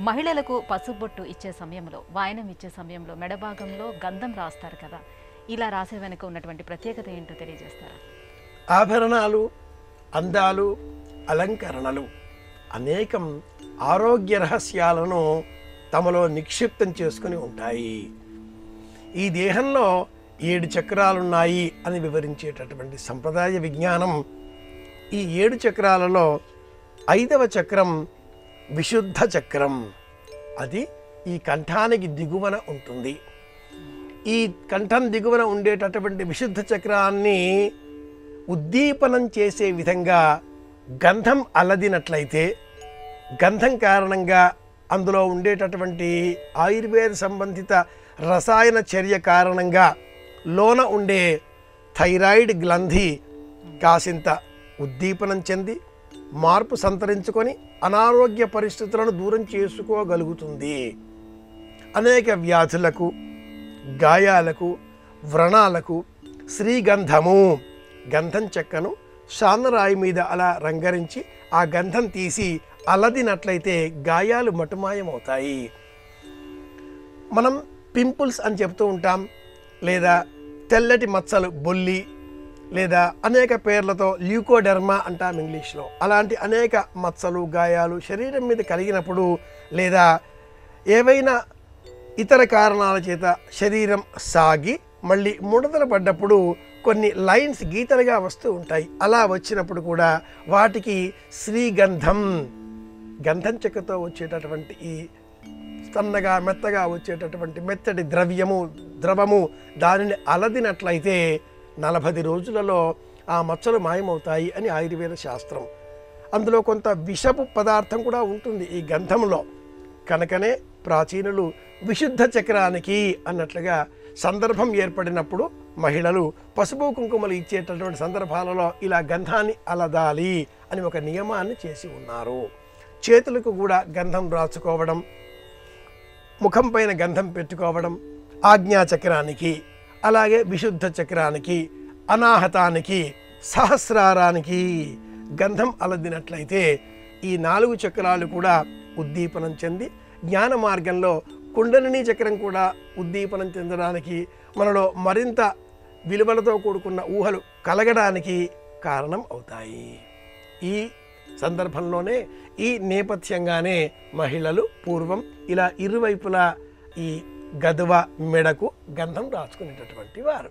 మహిళలకు పసుబొట్టు ఇచ్చే సమయంలో, వాయనం ఇచ్చే సమయంలో మెడభాగంలో గంధం రాస్తారు కదా, ఇలా రాసే వెనుక ఉన్నటువంటి ప్రత్యేకత ఏంటో తెలియజేస్తారా? ఆభరణాలు, అందాలు, అలంకరణలు అనేకం ఆరోగ్య రహస్యాలను తమలో నిక్షిప్తం చేసుకుని ఉంటాయి. ఈ దేహంలో 7 చక్రాలున్నాయి అని వివరించేటటువంటి సంప్రదాయ విజ్ఞానం ఈ 7 చక్రాలలో 5వ చక్రం విశుద్ధ చక్రం. అది ఈ కంఠానికి దిగువన ఉంటుంది. ఈ కంఠం దిగువన ఉండేటటువంటి విశుద్ధ చక్రాన్ని ఉద్దీపనం చేసే విధంగా గంధం అల్లదినట్లయితే, గంధం కారణంగా అందులో ఉండేటటువంటి ఆయుర్వేద సంబంధిత రసాయన చర్య కారణంగా లోన ఉండే థైరాయిడ్ గ్రంథి కాసింత ఉద్దీపనం చెంది మార్పు సంతరించుకొని అనారోగ్య పరిస్థితులను దూరం చేసుకోగలుగుతుంది. అనేక వ్యాధులకు, గాయాలకు, వ్రణాలకు శ్రీగంధము, గంధం చెక్కను శానరాయి మీద అలా రంగరించి ఆ గంధం తీసి అల్లదినట్లయితే గాయాలు మటుమాయమవుతాయి. మనం పింపుల్స్ అని చెప్తూ ఉంటాం, లేదా తెల్లటి మచ్చలు, బొల్లి, లేదా అనేక పేర్లతో ల్యూకోడెర్మా అంటాం ఇంగ్లీష్లో. అలాంటి అనేక మచ్చలు, గాయాలు శరీరం మీద కలిగినప్పుడు, లేదా ఏవైనా ఇతర కారణాల చేత శరీరం సాగి మళ్ళీ ముడతలు పడ్డప్పుడు కొన్ని లైన్స్ గీతలుగా వస్తూ ఉంటాయి. అలా వచ్చినప్పుడు కూడా వాటికి శ్రీగంధం, గంధం చెక్కతో వచ్చేటటువంటి ఈ సన్నగా మెత్తగా వచ్చేటటువంటి మెత్తటి ద్రవము దానిని అలదినట్లయితే 40 రోజులలో ఆ మచ్చలు మాయమవుతాయి అని ఆయుర్వేద శాస్త్రం. అందులో కొంత విషపు పదార్థం కూడా ఉంటుంది ఈ గంధంలో. కనుకనే ప్రాచీనులు విశుద్ధ చక్రానికి అన్నట్లుగా సందర్భం ఏర్పడినప్పుడు మహిళలు పసుపు కుంకుమలు ఇచ్చేటటువంటి సందర్భాలలో ఇలా గంధాన్ని అలదాలి అని ఒక నియమాన్ని చేసి ఉన్నారు. చేతులకు కూడా గంధం రాసుకోవడం, ముఖం పైన గంధం పెట్టుకోవడం ఆజ్ఞాచక్రానికి, అలాగే విశుద్ధ చక్రానికి, అనాహతానికి, సహస్రారానికి గంధం అలదినట్లయితే ఈ 4 చక్రాలు కూడా ఉద్దీపనం చెంది జ్ఞాన మార్గంలో కుండలినీ చక్రం కూడా ఉద్దీపనం చెందడానికి, మనలో మరింత విలువలతో కూడుకున్న ఊహలు కలగడానికి కారణం అవుతాయి. ఈ సందర్భంలోనే, ఈ నేపథ్యంగానే మహిళలు పూర్వం ఇలా ఇరువైపులా ఈ గదువ మెడకు గంధం రాసుకునేటటువంటి వారు.